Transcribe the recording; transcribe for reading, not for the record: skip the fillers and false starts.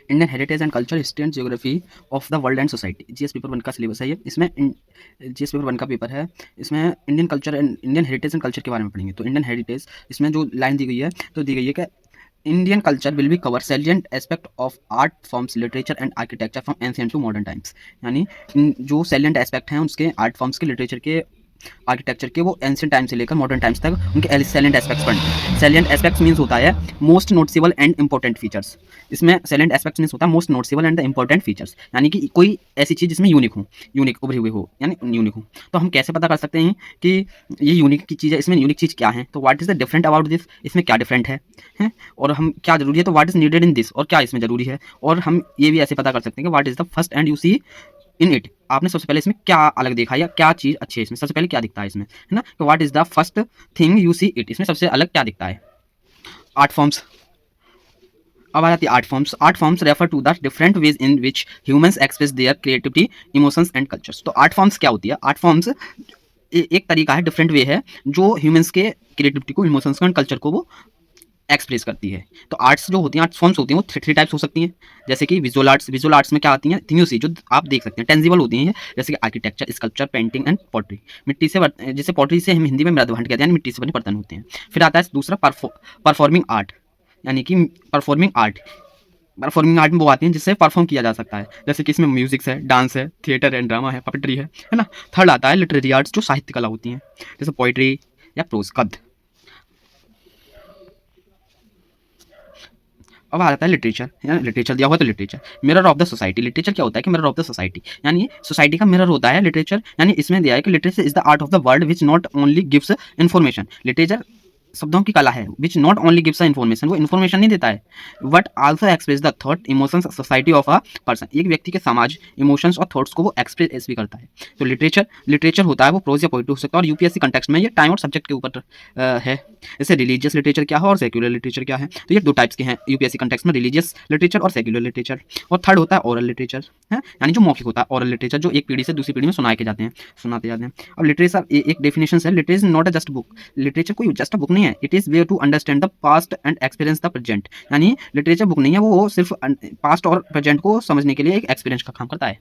Indian heritage and culture, history and geography of the world and society, GS paper 1 का syllabus है ये। इसमें GS paper 1 का paper है। इसमें Indian culture and Indian heritage and culture के बारे में पढ़ेंगे। तो इंडियन हेरिटेज, इसमें जो लाइन दी गई है, तो दी गई है कि Indian culture will be cover salient aspect of art forms, literature and architecture from ancient to modern times. यानी जो सैलिएंट एस्पेक्ट हैं उसके आर्ट फॉर्म्स के, लिटरेचर के, आर्किटेक्चर के, वो एंशिएंट टाइम से लेकर मॉडर्न टाइम्स तक उनके सैलिएंट एस्पेक्ट्स पढ़ते हैं। सैलिएंट एस्पेक्ट्स मीन्स होता है most noticeable and important features. इसमें सैलिएंट एस्पेक्ट्स मीन्स होता है most noticeable and the important features, यानी कि कोई ऐसी चीज़ जिसमें यूनिक हो, यूनिक उभरी हुई हो, यानी यूनिक हो। तो हम कैसे पता कर सकते हैं कि ये यूनिक की चीज़ है, इसमें यूनिक चीज़ क्या है? तो what is the different about this, इसमें क्या डिफरेंट है? और हम क्या जरूरी है, तो what is needed in this, और क्या इसमें जरूरी है? और हम ये भी ऐसे पता कर सकते हैं कि what is the first and you see in it, आपने सबसे पहले इसमें क्या अलग देखा या क्या चीज़ अच्छी है इसमें, सबसे पहले क्या दिखता है इसमें, है ना? तो what is the first thing you see it, इसमें सबसे अलग क्या दिखता है? Art forms. अब आ जाती है art forms. Art forms refer to the different ways in which humans express their creativity, emotions and cultures. तो आर्ट फॉर्म्स क्या होती है? आर्ट फॉर्म्स एक तरीका है, डिफरेंट वे है, जो ह्यूमंस के क्रिएटिविटी को, इमोशंस को एंड कल्चर को वो एक्सप्रेस करती है। तो आर्ट्स जो होती हैं, आर्ट फॉर्म्स होती हैं, वो थ्री टाइप्स हो सकती हैं। जैसे कि विजुअल आर्ट्स। विजुअल आर्ट्स में क्या आती हैं? थिंग यू सी, जो आप देख सकते हैं, टेंजिबल होती हैं, जैसे कि architecture, sculpture, painting and pottery. मिट्टी से जैसे पॉटरी से हम हिंदी में मृदभंड कहते हैं, मिट्टी से बने बर्तन होते हैं। फिर आता है दूसरा परफॉर्मिंग आर्ट, यानी कि परफॉर्मिंग आर्ट। परफॉर्मिंग आर्ट में वो आती हैं जिससे परफॉर्म किया जा सकता है, जैसे कि इसमें म्यूजिक है, डांस है, थिएटर एंड ड्रामा है, पपेट्री है ना। थर्ड आता है लिटरेरी आर्ट्स, जो साहित्य कला होती हैं, जैसे पोइट्री या प्रोज, गद्य। अब आ जाता है लिटरेचर। लिटरेचर दिया हुआ तो literature, mirror of the society. Literature क्या होता है कि मिरर ऑफ द सोसाइटी, यानी सोसाइटी का मिरर होता है लिटरेचर। यानी इसमें दिया है कि literature is the art of the world which not only gives information. Literature शब्दों की कला है, which not only gives information, वो इन्फॉर्मेशन नहीं देता है, but also express the thought, emotions, society of a person. एक व्यक्ति के समाज, इमोशंस और थॉट्स को वो एक्सप्रेस भी करता है। तो लिटरेचर लिटरेचर होता है वो प्रोज या पोइट्री हो सकता है, और यूपीएससी कंटेक्स्ट में ये टाइम और सब्जेक्ट के ऊपर है। जैसे रिलीजियस लिटरेचर क्या है और सेक्युलर लिटरेचर क्या है, तो ये दो टाइप्स के हैं यूपीएससी कंटेक्स्ट में, रिलीजियस लिटरेचर और सेक्युलर लिटरेचर। और थर्ड होता है ओरल लिटरेचर, है, यानी जो मौखिक होता है, ओरल लिटरेचर, जो एक पीढ़ी से दूसरी पीढ़ी में सुनाते जाते हैं। अब लिटरेचर एक डेफिनेशन है, literature not a just book. Literature कोई जस्ट बुक नहीं है, it is way to understand the past and experience the present. यानी लिटरेचर बुक नहीं है, वो सिर्फ पास्ट और प्रेजेंट को समझने के लिए एक एक्सपीरियंस का काम करता है।